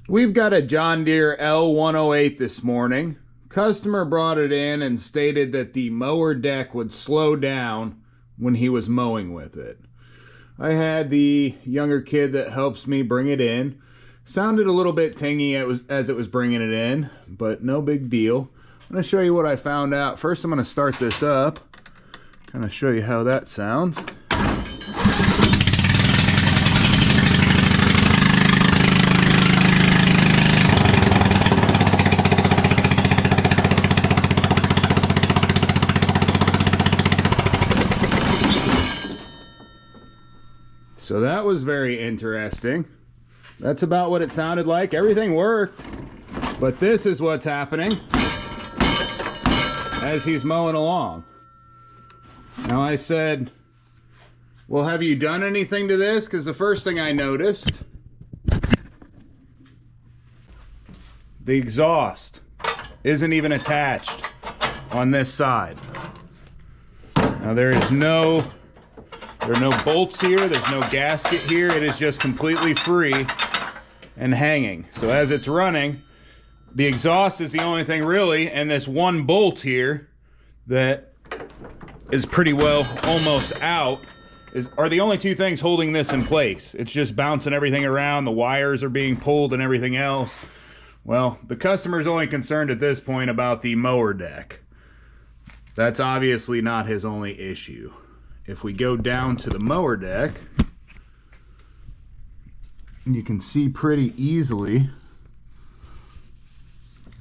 We've got a John Deere L108 this morning. Customer brought it in and stated that the mower deck would slow down when he was mowing with it. I had the younger kid that helps me bring it in. Sounded a little bit tingy as it was bringing it in, but no big deal. I'm going to show you what I found out. First, I'm going to start this up, kind of show you how that sounds. So that was very interesting. That's about what it sounded like. Everything worked, but this is what's happening as he's mowing along. Now I said, well, have you done anything to this? Because the first thing I noticed, the exhaust isn't even attached on this side. Now there are no bolts here, there's no gasket here, it is just completely free and hanging. So as it's running, the exhaust is the only thing really, and this one bolt here that is pretty well almost out are the only two things holding this in place. It's just bouncing everything around, the wires are being pulled and everything else. Well, the customer's only concerned at this point about the mower deck. That's obviously not his only issue. If we go down to the mower deck, you can see pretty easily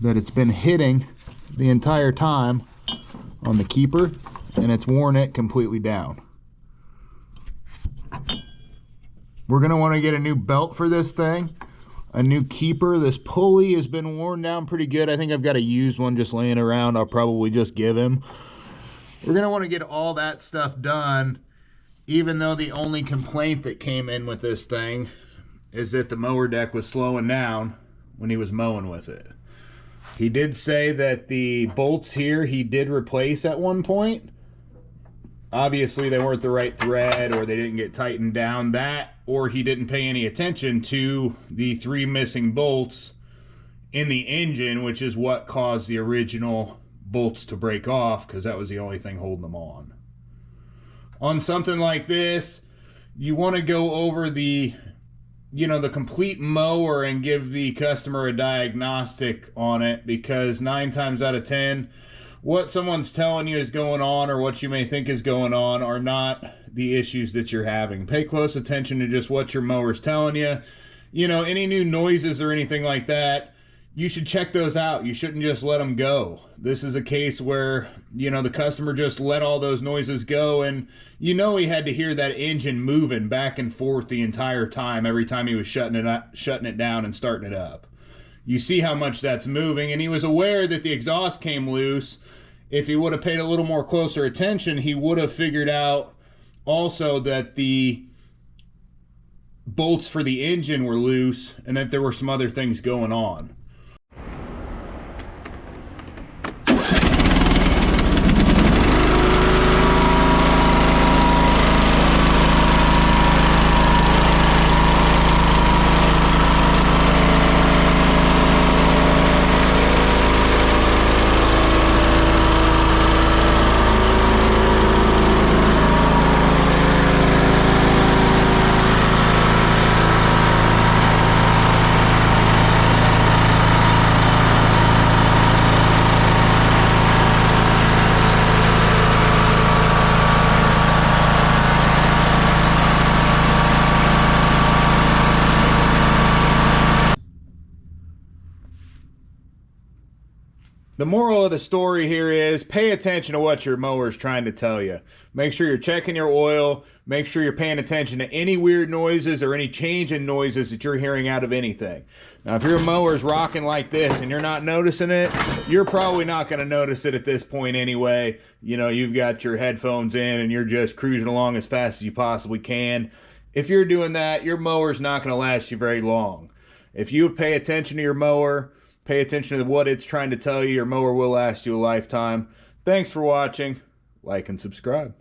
that it's been hitting the entire time on the keeper, and it's worn it completely down. We're going to want to get a new belt for this thing, a new keeper. This pulley has been worn down pretty good. I think I've got a used one just laying around. I'll probably just give him. We're going to want to get all that stuff done, even though the only complaint that came in with this thing is that the mower deck was slowing down when he was mowing with it. He did say that the bolts here he did replace at one point. Obviously they weren't the right thread, or they didn't get tightened down. That, or he didn't pay any attention to the 3 missing bolts in the engine, which is what caused the original bolts to break off, because that was the only thing holding them on. On something like this, you want to go over the complete mower and give the customer a diagnostic on it, because 9 times out of 10, what someone's telling you is going on, or what you may think is going on, are not the issues that you're having. Pay close attention to just what your mower's telling you. Any new noises or anything like that, you should check those out. You shouldn't just let them go. This is a case where, the customer just let all those noises go, and he had to hear that engine moving back and forth the entire time, every time he was shutting it down and starting it up. You see how much that's moving, and he was aware that the exhaust came loose. If he would have paid a little more closer attention, he would have figured out also that the bolts for the engine were loose and that there were some other things going on. The moral of the story here is pay attention to what your mower is trying to tell you. Make sure you're checking your oil. Make sure you're paying attention to any weird noises or any change in noises that you're hearing out of anything. Now, if your mower's rocking like this and you're not noticing it, you're probably not going to notice it at this point anyway. You've got your headphones in and you're just cruising along as fast as you possibly can. If you're doing that, your mower's not going to last you very long. If you pay attention to your mower, pay attention to what it's trying to tell you, your mower will last you a lifetime. Thanks for watching. Like and subscribe.